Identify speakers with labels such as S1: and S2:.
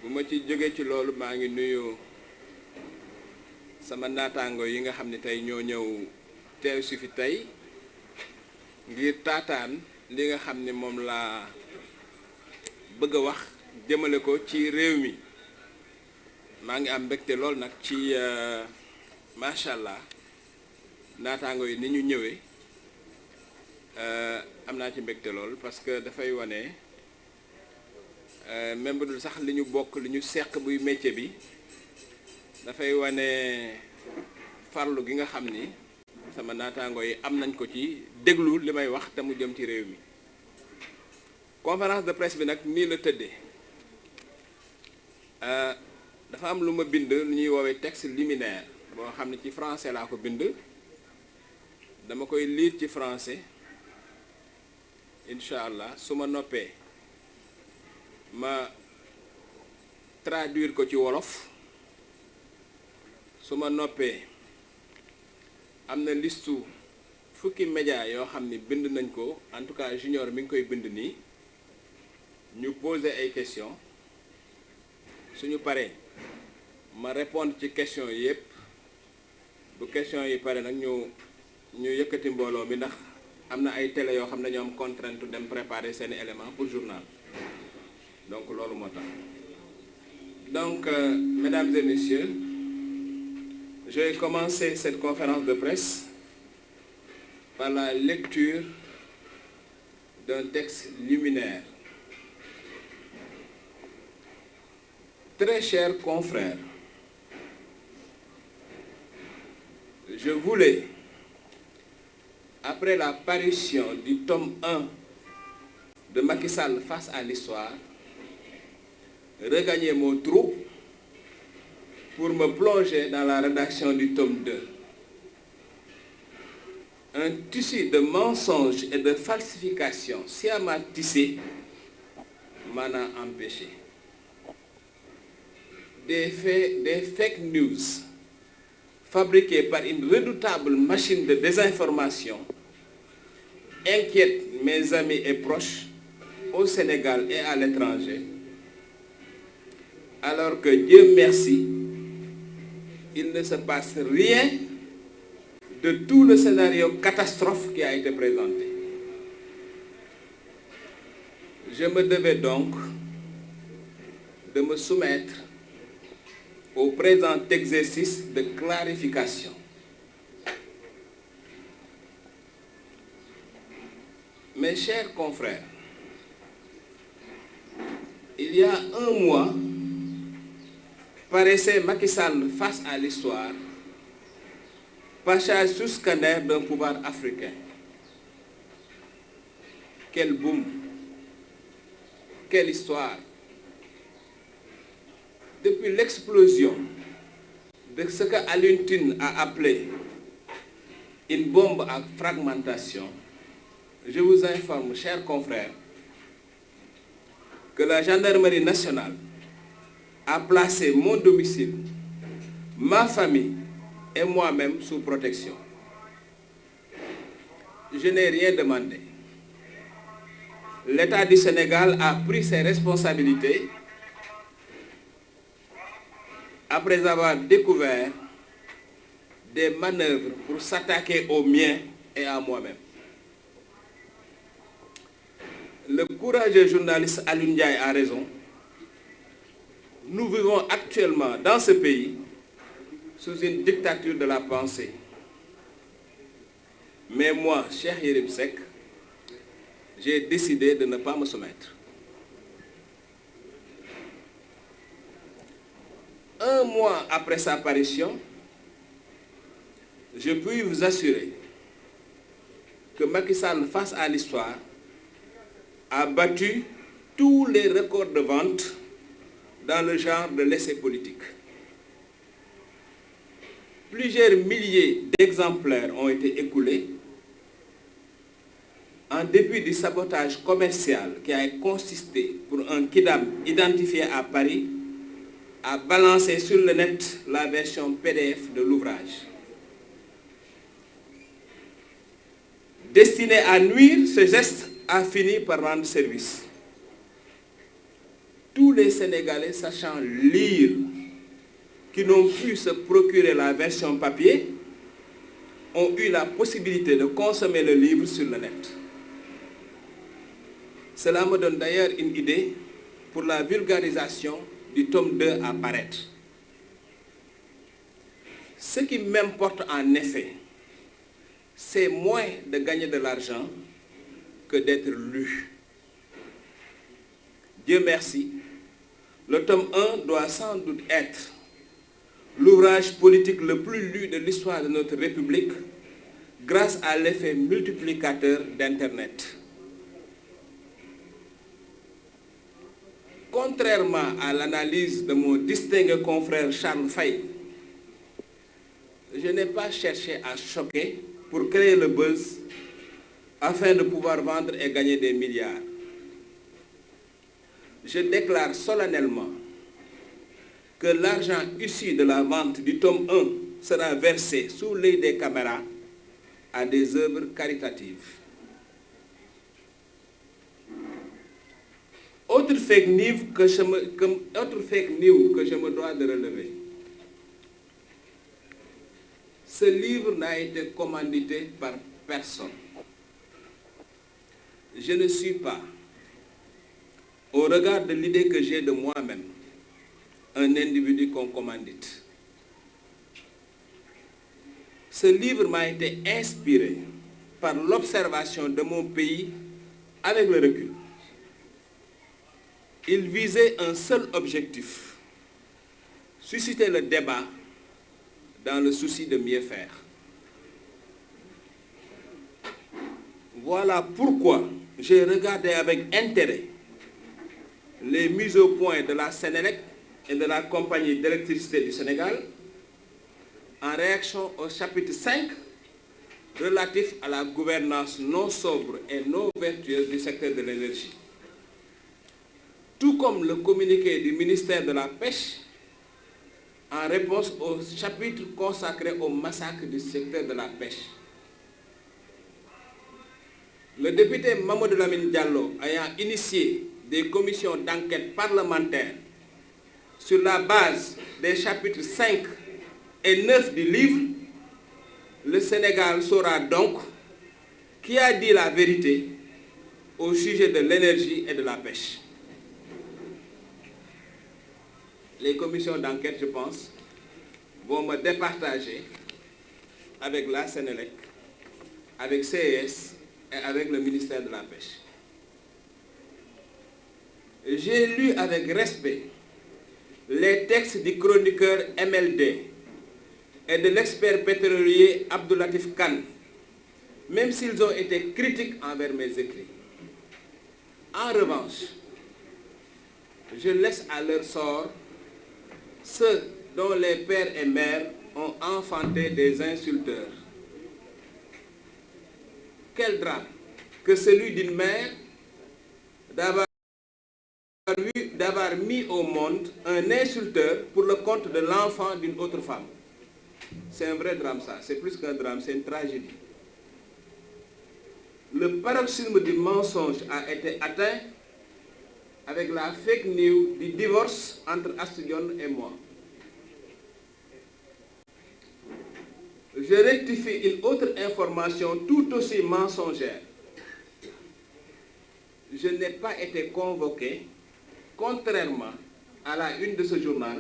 S1: bu ma ci jógee ci loolu maa ngi nuyu sama naataango yi nga xam ne tey ñoo ñëw teew si fi tey ngir taataan li nga xam ne moom laa bëgg a wax jëmale ko ci réew mi maa ngi am mbégte lool nag ci macha allah naataango yi ni ñu ñëwee am naa ci mbégte lool parce que dafay wane même bu dul sax li ñu bokk li ñu seq buy métier bi dafay wane farlu gi nga xam ni sama naataango yi am nañ ko ci déglu li may wax te mu jëm ci réew mi. conférence de presse bi nag nii la tëddee dafa am lu ma bind lu ñuy woowee texte liminaire boo xam ne ci français laa ko bind dama koy lire ci français incha allah su ma noppee ma traduire ko ci wolof su ma noppee am na listu fukki média yoo xam ni bind nañ ko en tout cas junior mi ngi koy bind nii ñu poser ay questions suñu paree ma répondre ci questions yi yëpp bu questions yi pare nag ñu yëkkati mbooloo mi ndax am na ay télé yoo xam ne ñoo am contrainte dem préparer seeni éléments pour journal donc loolu moo tax donc mesdames et messieurs, je vais commencer cette conférence de presse par la lecture d'un texte liminaire. Très chers confrères, je voulais, après la parution du tome 1 de Macky Sall face à l'histoire, regagner mon trou pour me plonger dans la rédaction du tome 2. Un tissu de mensonges et de falsifications sciemment tissé m'en a empêché. Des fake news fabriqués par une redoutable machine de désinformation inquiètent mes amis et proches au Sénégal et à l'étranger, alors que Dieu merci, il ne se passe rien de tout le scénario catastrophe qui a été présenté. Je me devais donc de me soumettre au présent exercice de clarification. Mes chers confrères, il y a un mois, paraissait Macky Sall face à l'histoire, passage sous scanner d'un pouvoir africain. Quel boom! Quelle histoire! Depuis l'explosion de ce que Alioune Tine a appelé une bombe à fragmentation, je vous informe, chers confrères, que la gendarmerie nationale a placé mon domicile, ma famille et moi-même sous protection. Je n'ai rien demandé. L'État du Sénégal a pris ses responsabilités après avoir découvert des manœuvres pour s'attaquer aux miens et à moi-même. Le courageux journaliste Alioune Ndiaye a raison. Nous vivons actuellement dans ce pays sous une dictature de la pensée. Mais moi, Cheikh Yérim Seck, j'ai décidé de ne pas me soumettre. Un mois après sa parution, je puis vous assurer que Macky Sall, face à l'histoire, a battu tous les records de vente dans le genre de l'essai politique. Plusieurs milliers d'exemplaires ont été écoulés en dépit du sabotage commercial qui a consisté pour un kidam identifié à Paris à balancer sur le net la version PDF de l'ouvrage. Destiné à nuire, ce geste a fini par rendre service. tous les Sénégalais sachant lire, qui n'ont pu se procurer la version papier, ont eu la possibilité de consommer le livre sur le net. Cela me donne d'ailleurs une idée pour la vulgarisation du tome 2 à paraître. Ce qui m'importe en effet, c'est moins de gagner de l'argent que d'être lu. Dieu merci, le tome 1 doit sans doute être l'ouvrage politique le plus lu de l'histoire de notre République grâce à l'effet multiplicateur d'Internet. Contrairement à l'analyse de mon distingué confrère Charles Faye, je n'ai pas cherché à choquer pour créer le buzz afin de pouvoir vendre et gagner des milliards. Je déclare solennellement que l'argent issu de la vente du tome 1 sera versé sous l'œil des caméras à des œuvres caritatives. Autre fake news que je me dois de relever. Ce livre n'a été commandité par personne. Je ne suis pas, au regard de l'idée que j'ai de moi-même, un individu qu'on commandite. Ce livre m'a été inspiré par l'observation de mon pays avec le recul. Il visait un seul objectif, susciter le débat dans le souci de mieux faire. Voilà pourquoi j'ai regardé avec intérêt les mises au point de la Sénélec et de la Compagnie d'électricité du Sénégal en réaction au chapitre 5 relatif à la gouvernance non sobre et non vertueuse du secteur de l'énergie. Tout comme le communiqué du ministère de la Pêche en réponse au chapitre consacré au massacre du secteur de la pêche. Le député Mamadou Lamine Diallo ayant initié des commissions d'enquête parlementaires sur la base des chapitres 5 et 9 du livre, le Sénégal saura donc qui a dit la vérité au sujet de l'énergie et de la pêche. Les commissions d'enquête, je pense, vont me départager avec la Sénélec, avec CES et avec le ministère de la Pêche. J'ai lu avec respect les textes du chroniqueur MLD et de l'expert pétrolier Abdoulatif Kane, même s'ils ont été critiques envers mes écrits. En revanche, je laisse à leur sort ceux dont les pères et mères ont enfanté des insulteurs. Quel drame que celui d'une mère d'avoir mis au monde un insulteur pour le compte de l'enfant d'une autre femme. C'est un vrai drame ça, c'est plus qu'un drame, c'est une tragédie. Le paroxysme du mensonge a été atteint avec la fake news du divorce entre Astou Dione et moi. Je rectifie une autre information tout aussi mensongère. Je n'ai pas été convoqué, contrairement à la une de ce journal,